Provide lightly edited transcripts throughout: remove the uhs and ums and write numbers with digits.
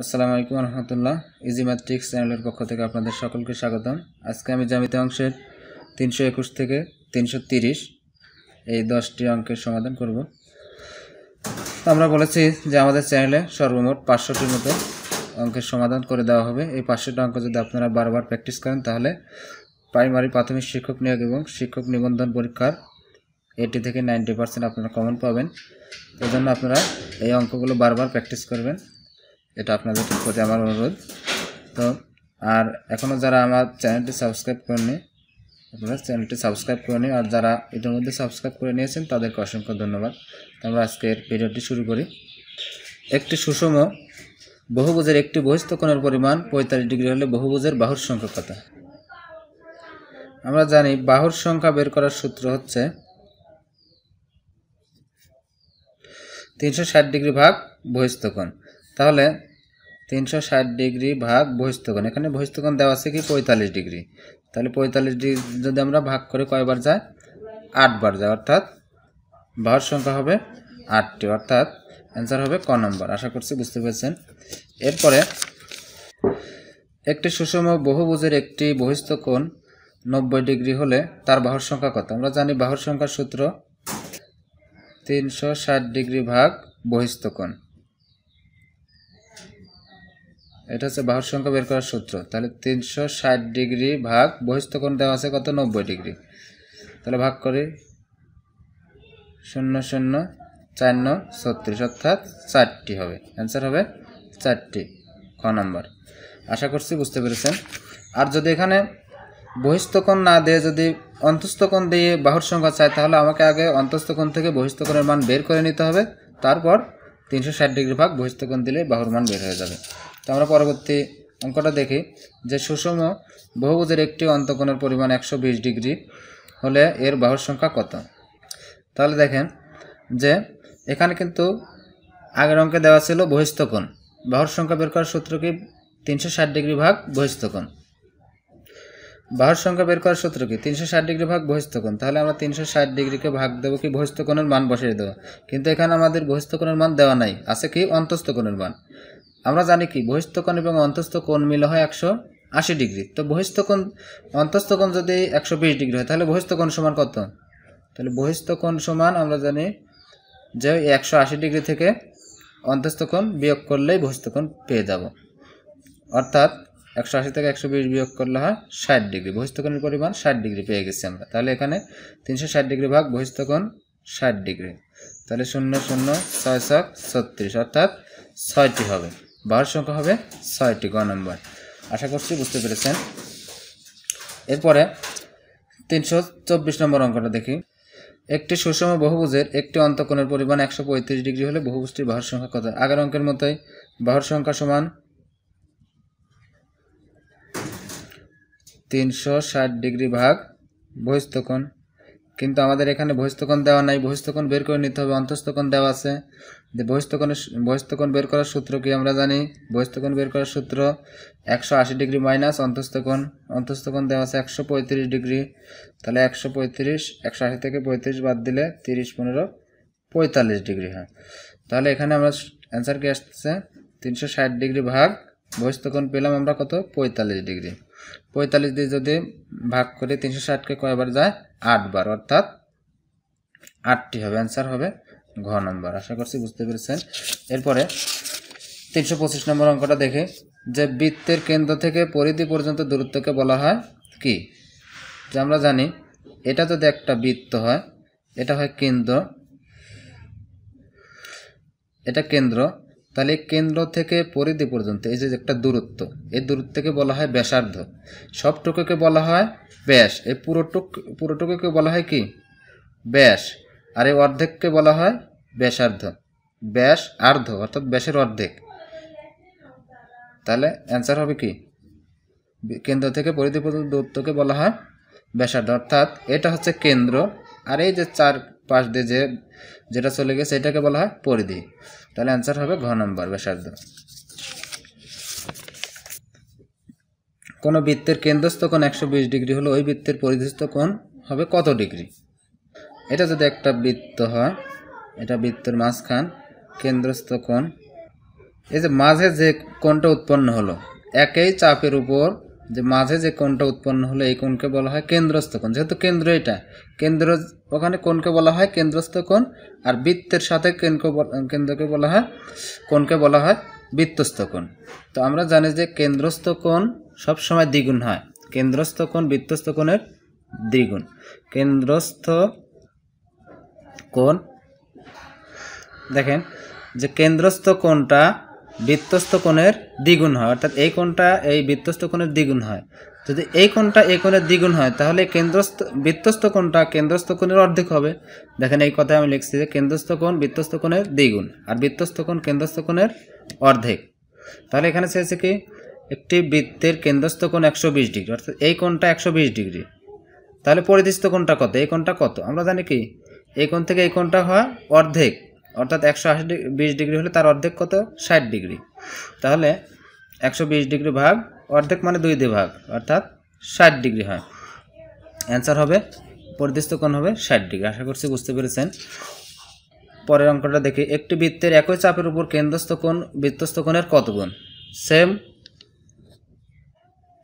আসসালামু আলাইকুম রহমতুল্লাহ। ইজি ম্যাথ্রিক্স চ্যানেলের পক্ষ থেকে আপনাদের সকলকে স্বাগতম। আজকে আমি জ্যামিতি অংশের 321 থেকে 330 এই 10টি অঙ্কের সমাধান করব। আমরা বলেছি যে আমাদের চ্যানেলে সর্বমোট 500টির মতো অঙ্কের সমাধান করে দেওয়া হবে। এই 500টা অঙ্ক যদি আপনারা বারবার প্র্যাকটিস করেন তাহলে প্রাইমারি প্রাথমিক শিক্ষক নিয়োগ এবং শিক্ষক নিবন্ধন পরীক্ষার 80 থেকে 90% আপনারা কমন পাবেন। এজন্য আপনারা এই অঙ্কগুলো বারবার প্র্যাকটিস করবেন, এটা আপনাদের প্রতি আমার অনুরোধ। তো আর এখনও যারা আমার চ্যানেলটি সাবস্ক্রাইব করেনি আপনারা চ্যানেলটি সাবস্ক্রাইব করে নিন, আর যারা এটার মধ্যে সাবস্ক্রাইব করে নিয়েছেন তাদেরকে অসংখ্য ধন্যবাদ। আমরা আজকের ভিডিওটি শুরু করি। একটি সুষম বহুভুজের একটি বহিস্থ কোণের পরিমাণ 45 ডিগ্রি হলে বহুভুজের বাহুর সংখ্যা কত? আমরা জানি বাহুর সংখ্যা বের করার সূত্র হচ্ছে 360 ডিগ্রি ভাগ বহিস্থ কোণ। তাহলে 360 ডিগ্রি ভাগ বহিস্থ কোণ, এখানে বহিস্থ কোণ দেওয়া আছে কি 45 ডিগ্রি। তাহলে 45 ডিগ্রি যদি আমরা ভাগ করে কয়বার যায়? 8 বার যায়, অর্থাৎ বাহুর সংখ্যা হবে 8টি, অর্থাৎ অ্যান্সার হবে ক নম্বর। আশা করছি বুঝতে পেরেছেন। এরপরে একটি সুষম বহুভুজের একটি বহিস্থ কোণ 90 ডিগ্রি হলে তার বাহুর সংখ্যা কত? আমরা জানি বাহুর সংখ্যার সূত্র 360 ডিগ্রি ভাগ বহিস্থ কোণ, এটা হচ্ছে বাহুর সংখ্যা বের করার সূত্র। তাহলে 360 ডিগ্রি ভাগ বহিস্থ কোণ দেওয়া আছে কত? 90 ডিগ্রি। তাহলে ভাগ করে 0 0 4 9 36, অর্থাৎ 4টি হবে। অ্যান্সার হবে 4টি, খ নম্বর। আশা করছি বুঝতে পেরেছেন। আর যদি এখানে বহিস্থ কোণ না দিয়ে যদি অন্তস্থ কোণ দিয়ে বাহুর সংখ্যা চাই, তাহলে আমাকে আগে অন্তস্থ কোণ থেকে বহিস্থ কোণের মান বের করে নিতে হবে, তারপর 360 ডিগ্রি ভাগ বহিস্থ কোণ দিলে বাহুর মান বের হয়ে যাবে। তো আমরা পরবর্তী অঙ্কটা দেখি যে সুষম বহুভুজের একটি অন্তঃকোণের পরিমাণ 120 ডিগ্রি হলে এর বাহুর সংখ্যা কত? তাহলে দেখেন যে এখানে কিন্তু আগের অঙ্কে দেওয়া ছিল বহিস্থ কোণ, বাহুর সংখ্যা বের করার সূত্র কি 360 ডিগ্রি ভাগ বহিস্থ কোণ। বাহুর সংখ্যা বের করার সূত্র কি 360 ডিগ্রি ভাগ বহিস্থ কোণ। তাহলে আমরা 360 ডিগ্রিকে ভাগ দেবো কি বহিস্থ কোণের মান বসিয়ে দেবো, কিন্তু এখানে আমাদের বহিস্থ কোণের মান দেওয়া নাই, আছে কি অন্তস্থ কোণের মান। আমরা জানি কি বহিস্থ কোণ এবং অন্তস্থ কোণ মিলে হয় 180 ডিগ্রি। তো বহিস্থ কোণ অন্তস্থ কোণ যদি 120 ডিগ্রি হয় তাহলে বহিস্থ কোণ সমান কত? তাহলে বহিস্থ কোণ সমান আমরা জানি যে 180 ডিগ্রি থেকে অন্তস্থ কোণ বিয়োগ করলেই বহিস্থ কোণ পেয়ে যাব, অর্থাৎ 180 থেকে 120 বিয়োগ করলে হয় 60 ডিগ্রি। বহিস্থ কোণের পরিমাণ 60 ডিগ্রি পেয়ে গেছি আমরা। তাহলে এখানে 360 ডিগ্রি ভাগ বহিস্থ কোণ 60 ডিগ্রি, তাহলে 0 0 6 6 36, অর্থাৎ 6টি হবে। বাহুর সংখ্যা হবে 6টি, গ নম্বর। আশা করছি বুঝতে পেরেছেন। এরপরে 324 নম্বর অঙ্কটা দেখি। একটি সুষম বহুভুজের একটি অন্তঃকোণের পরিমাণ 135 ডিগ্রি হলে বহুভুজটির বাহুর সংখ্যা কত? আগের অঙ্কের মতোই বাহুর সংখ্যা সমান 360 ডিগ্রি ভাগ বহিস্থ কোণ, কিন্তু আমাদের এখানে বহিস্থ কোণ দেওয়া নাই, বহিস্থ কোণ বের করে নিতে হবে। অন্তস্থ কোণ দেওয়া আছে, যে বহিস্থ কোণ বের করার সূত্র কি আমরা জানি? বহিস্থ কোণ বের করার সূত্র 180 ডিগ্রি মাইনাস অন্তস্থ কোণ। অন্তস্থ কোণ দেওয়া আছে 135 ডিগ্রি। তাহলে 135, 180 থেকে 35 বাদ দিলে 30 15 45 ডিগ্রি হয়। তাহলে এখানে আমরা অ্যান্সার কি আসছে 360 ডিগ্রি ভাগ বহিস্থ কোণ পেলাম আমরা কত? 45 ডিগ্রি। 45 দিয়ে যদি ভাগ করে 360কে কয়বার যায়? 8 বার, অর্থাৎ 8টি হবে। অ্যান্সার হবে ঘ নম্বর। আশা করছি বুঝতে পেরেছেন। এরপরে 325 নম্বর অঙ্কটা দেখে যে বৃত্তের কেন্দ্র থেকে পরিধি পর্যন্ত দূরত্বকে বলা হয় কি? যে আমরা জানি এটা যদি একটা বৃত্ত হয়, এটা হয় কেন্দ্র, এটা কেন্দ্র, তাহলে কেন্দ্র থেকে পরিধি পর্যন্ত এই যে একটা দূরত্ব, এই দূরত্বকে বলা হয় ব্যাসার্ধ। সবটুকুকে বলা হয় ব্যাস, এই পুরোটুকুকে বলা হয় কি? ব্যাস। আর এই অর্ধেককে বলা হয় ব্যাসার্ধ। ব্যাস আর্ধ, অর্থাৎ ব্যাসের অর্ধেক। তাহলে অ্যান্সার হবে কি? কেন্দ্র থেকে পরিধি পর্যন্ত দূরত্বকে বলা হয় ব্যাসার্ধ, অর্থাৎ এটা হচ্ছে কেন্দ্র, আর এই যে চার পাশ দিয়ে যেটা চলে গেছে এটাকে বলা হয় পরিধি। তাহলে অ্যান্সার হবে ঘ নম্বর, ব্যাসার্ধ। কোনো বৃত্তের কেন্দ্রস্থ কোণ 120 ডিগ্রি হলো ওই বৃত্তের পরিধিস্থ কোণ হবে কত ডিগ্রি? এটা যদি একটা বৃত্ত হয়, এটা বৃত্তের মাঝখান, কেন্দ্রস্থ কোণ এই যে মাঝে যে কোণটা উৎপন্ন হলো, একই চাপের উপর যে মাঝে যে কোণটা উৎপন্ন হলো এই কোণকে বলা হয় কেন্দ্রস্থ কোণ। যেহেতু কেন্দ্র এটা, কেন্দ্র ওখানে কোণকে বলা হয় কেন্দ্রস্থ কোণ, আর বৃত্তের সাথে কেন্দ্রকে বলা হয় কোণকে বলা হয় বৃত্তস্থ কোণ। তো আমরা জানি যে কেন্দ্রস্থ কোণ সবসময় দ্বিগুণ হয়, কেন্দ্রস্থ কোণ বৃত্তস্থ কোণের দ্বিগুণ। কেন্দ্রস্থ কোণ, দেখেন যে কেন্দ্রস্থ কোণটা বৃত্তস্থ কোণের দ্বিগুণ হয়, অর্থাৎ এই কোণটা এই বৃত্তস্থ কোণের দ্বিগুণ হয়। যদি এই কোণটা এই কোণের দ্বিগুণ হয় তাহলে বৃত্তস্থ কোণটা কেন্দ্রস্থ কোণের অর্ধেক হবে। দেখেন এই কথায় আমি লিখছি যে কেন্দ্রস্থ কোণ বৃত্তস্থ কোণের দ্বিগুণ আর বৃত্তস্থ কোণ কেন্দ্রস্থ কোণের অর্ধেক। তাহলে এখানে চেয়েছে কি, একটি বৃত্তের কেন্দ্রস্থ কোণ 120 ডিগ্রি, অর্থাৎ এই কোণটা 120 ডিগ্রি। তাহলে পরিধিস্থ কোণটা কত, এই কোণটা কত? আমরা জানি কি এই কোণ থেকে এই কোণটা হয় অর্ধেক, অর্থাৎ 120 ডিগ্রি হলে তার অর্ধেক কত, 60 ডিগ্রি। তাহলে 120 ডিগ্রি ভাগ অর্ধেক মানে 2 দিয়ে ভাগ, অর্থাৎ 60 ডিগ্রি হয়। অ্যান্সার হবে পরিধিস্থ কোণ হবে 60 ডিগ্রি। আশা করছি বুঝতে পেরেছেন। পরের অঙ্কটা দেখি, একটি বৃত্তের একই চাপের উপর কেন্দ্রস্থ কোণ বৃত্তস্থ কোণের কত গুণ? সেম।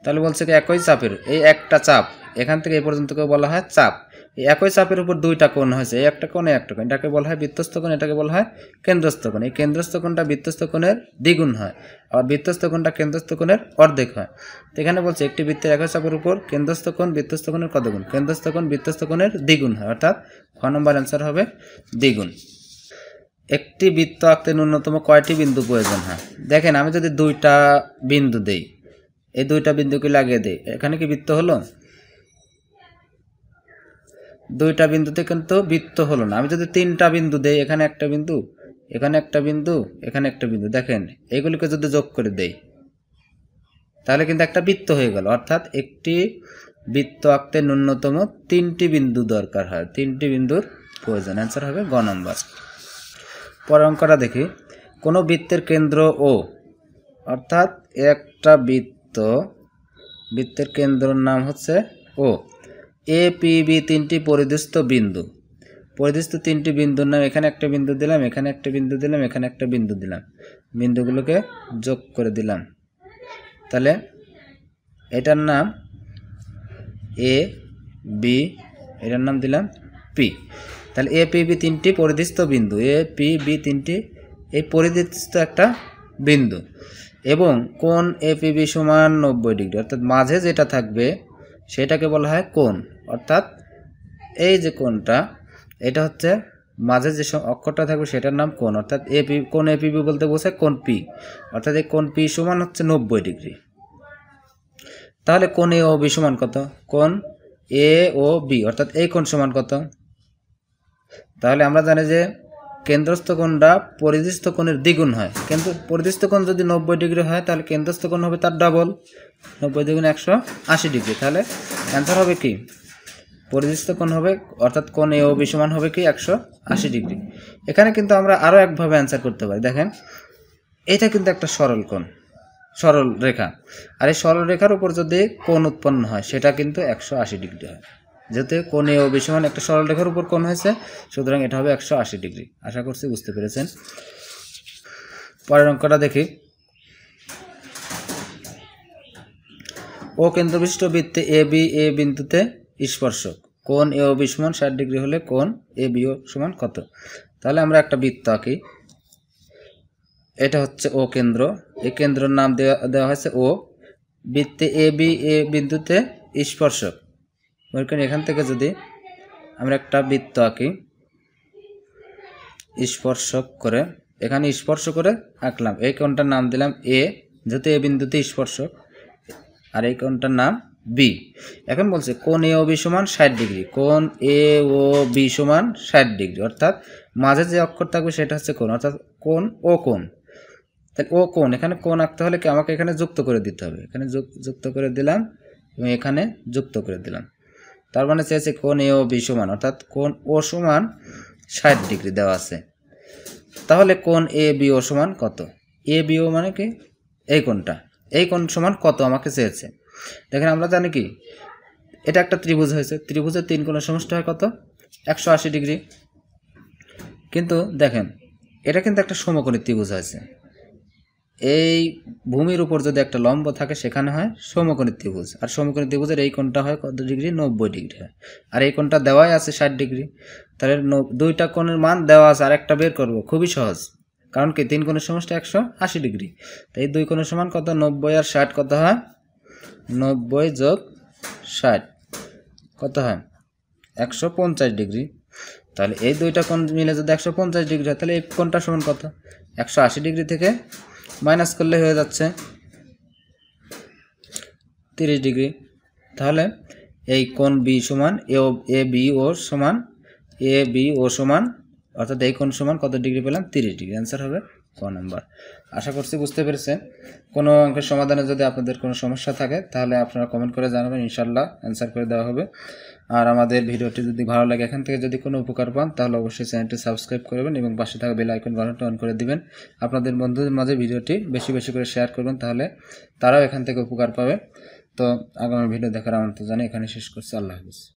তাহলে বলছে কি একই চাপের, এই একটা চাপ এখান থেকে এই পর্যন্ত বলা হয় চাপ। এই একই চাপের উপর দুইটা কোণ হয়েছে, এই একটা কোণ একটা কোণ, এটাকে বলা হয় বৃত্তস্থ কোণ, এটাকে বলা হয় কেন্দ্রস্থ কোণ। এই কেন্দ্রস্থ কোণটা বৃত্তস্থ কোণের দ্বিগুণ হয়, আর বৃত্তস্থ কোণটা কেন্দ্রস্থ কোণের অর্ধেক হয়। তো এখানে বলছে একটি বৃত্তের একই চাপের উপর কেন্দ্রস্থ কোণ বৃত্তস্থ কোণের কত গুণ? কেন্দ্রস্থ কোণ বৃত্তস্থ কোণের দ্বিগুণ হয়, অর্থাৎ খ নম্বর অ্যান্সার হবে দ্বিগুণ। একটি বৃত্ত আঁকতে ন্যূনতম কয়টি বিন্দু প্রয়োজন হয়? দেখেন আমি যদি দুইটা বিন্দু দেই, এই দুইটা বিন্দুকে লাগিয়ে দেই, এখানে কি বৃত্ত হলো? দুইটা বিন্দুতে কিন্তু বৃত্ত হলো না। আমি যদি তিনটা বিন্দু দেই, এখানে একটা বিন্দু, এখানে একটা বিন্দু, এখানে একটা বিন্দু, দেখেন এইগুলিকে যদি যোগ করে দেই তাহলে কিন্তু একটা বৃত্ত হয়ে গেল। অর্থাৎ একটি বৃত্ত আঁকতে ন্যূনতম 3টি বিন্দু দরকার হয়, 3টি বিন্দুর প্রয়োজন। অ্যান্সার হবে গ নম্বর। পরের অঙ্কটা দেখি, কোনো বৃত্তের কেন্দ্র ও, অর্থাৎ একটা বৃত্তের কেন্দ্রের নাম হচ্ছে ও, এ পি বি 3টি পরিধিস্থ বিন্দু, পরিধিস্থ 3টি বিন্দুর নাম, এখানে একটা বিন্দু দিলাম, এখানে একটা বিন্দু দিলাম, এখানে একটা বিন্দু দিলাম, বিন্দুগুলোকে যোগ করে দিলাম। তাহলে এটার নাম এ বি, এটার নাম দিলাম পি। তাহলে এ পি বি 3টি পরিধিস্থ বিন্দু, এ পি বি 3টি এই পরিধিস্থ একটা বিন্দু, এবং কোণ এ পি বি সমান 90 ডিগ্রি, অর্থাৎ মাঝে যেটা থাকবে সেটাকে বলা হয় কোণ। অর্থাৎ এই যে কোণটা, এটা হচ্ছে মাঝে যে অক্ষরটা থাকবে সেটার নাম কোণ। অর্থাৎ কোণ এ পি বি বলতে বোঝায় কোণ পি, অর্থাৎ এই কোণ পি সমান হচ্ছে 90 ডিগ্রি। তাহলে কোণ এ ও বি সমান কত? কোণ এ ও বি, অর্থাৎ এই কোণ সমান কত? তাহলে আমরা জানি যে কেন্দ্রস্থ কোণটা পরিধিস্থ কোণের দ্বিগুণ হয়, কিন্তু পরিধিস্থ কোণ যদি 90 ডিগ্রি হয় তাহলে কেন্দ্রস্থ কোণ হবে তার ডাবল, 90 দ্বিগুণ 180 ডিগ্রি। তাহলে অ্যান্সার হবে কি, পরিধিস্থ কোণ হবে, অর্থাৎ কোণ এ ও বি সমান হবে কি 180 ডিগ্রি। এখানে কিন্তু আমরা আরও একভাবে অ্যান্সার করতে পারি। দেখেন এটা কিন্তু একটা সরল কোণ, সরল রেখা, আর এই সরল রেখার উপর যদি কোণ উৎপন্ন হয় সেটা কিন্তু 180 ডিগ্রি হয়। যেহেতু কোণ এ ও বি সমান একটা সরল রেখার উপর কোণ হয়েছে, সুতরাং এটা হবে 180 ডিগ্রি। আশা করছি বুঝতে পেরেছেন। পরের অঙ্কটা দেখি, ও কেন্দ্রবিশিষ্ট বৃত্তে এ বি এ বিন্দুতে স্পর্শক, কোণ এ ও বি সমান 60 ডিগ্রি হলে কোণ এ বি ও সমান কত? তাহলে আমরা একটা বৃত্ত আঁকি, এটা হচ্ছে ও কেন্দ্র, এই কেন্দ্রের নাম দেওয়া হয়েছে ও, বৃত্তে এ বি এ বিন্দুতে স্পর্শক। এখান থেকে যদি আমরা একটা বৃত্ত আঁকি স্পর্শক করে, এখানে স্পর্শ করে আঁকলাম, এই কোণটার নাম দিলাম এ, যেহেতু এ বিন্দুতে স্পর্শক, আর এই কোণটার নাম বি। এখন বলছে কোণ এ ও বি সমান 60 ডিগ্রি, কোণ এ ও বি সমান 60 ডিগ্রি, অর্থাৎ মাঝে যে অক্ষর থাকবে সেটা হচ্ছে কোণ, অর্থাৎ কোণ ও কোণ। তাহলে ও কোণ, এখানে কোণ আঁকতে হলে কি আমাকে এখানে যুক্ত করে দিতে হবে, এখানে যুক্ত করে দিলাম এবং এখানে যুক্ত করে দিলাম। তার মানে চেয়েছে কোণ এ ও বি সমান, অর্থাৎ কোণ ও সমান 60 ডিগ্রি দেওয়া আছে। তাহলে কোণ এ বি ও সমান কত? এ বি ও মানে কি এই কোণটা, এই কোণ সমান কত আমাকে চেয়েছে। দেখেন আমরা জানি কি এটা একটা ত্রিভুজ হয়েছে, ত্রিভুজের 3 কোণের সমষ্টি হয় কত? 180 ডিগ্রি। কিন্তু দেখেন এটা কিন্তু একটা সমকোণী ত্রিভুজ হয়েছে, এই ভূমির উপর যদি একটা লম্ব থাকে সেখানে হয় সমকোণী ত্রিভুজ, আর সমকোণী ত্রিভুজের এই কোণটা হয় কত ডিগ্রি, 90 ডিগ্রি হয়। আর এই কোণটা দেওয়াই আছে 60 ডিগ্রি। তাহলে দুইটা কোণের মান দেওয়া আছে, আর একটা বের করব, খুবই সহজ, কারণ কি 3 কোণের সমষ্টি 180 ডিগ্রি। তো এই দুই কোণের সমান কত, 90 আর 60 কত হয়, 90 যোগ 60 কত হয় 150 ডিগ্রি। তাহলে এই দুইটা কোণ মিলে যদি 150 ডিগ্রি হয়, তাহলে এই কোণটা সমান কত, 180 ডিগ্রি থেকে মাইনাস করলে হয়ে যাচ্ছে 30 ডিগ্রি। তাহলে এই কোণ বি সমান এ বি ও সমান অর্থাৎ এই কোণ সমান কত ডিগ্রি পেলাম, 30 ডিগ্রি। অ্যান্সার হবে ক নাম্বার। আশা করছি বুঝতে পেরেছেন। কোনো অঙ্কের সমাধানে যদি আপনাদের কোনো সমস্যা থাকে তাহলে আপনারা কমেন্ট করে জানাবেন, ইনশাল্লাহ অ্যান্সার করে দেওয়া হবে। আর আমাদের ভিডিওটি যদি ভালো লাগে, এখান থেকে যদি কোনো উপকার পান, তাহলে অবশ্যই চ্যানেলটি সাবস্ক্রাইব করবেন এবং পাশে থাকা বেল আইকন বাটনটি অন করে দিবেন। আপনাদের বন্ধুদের মাঝে ভিডিওটি বেশি বেশি করে শেয়ার করবেন, তাহলে তারাও এখান থেকে উপকার পাবে। তো আগামী ভিডিও দেখার আমন্ত্রণ জানিয়ে এখানে শেষ করছি। আল্লাহ হাফেজ।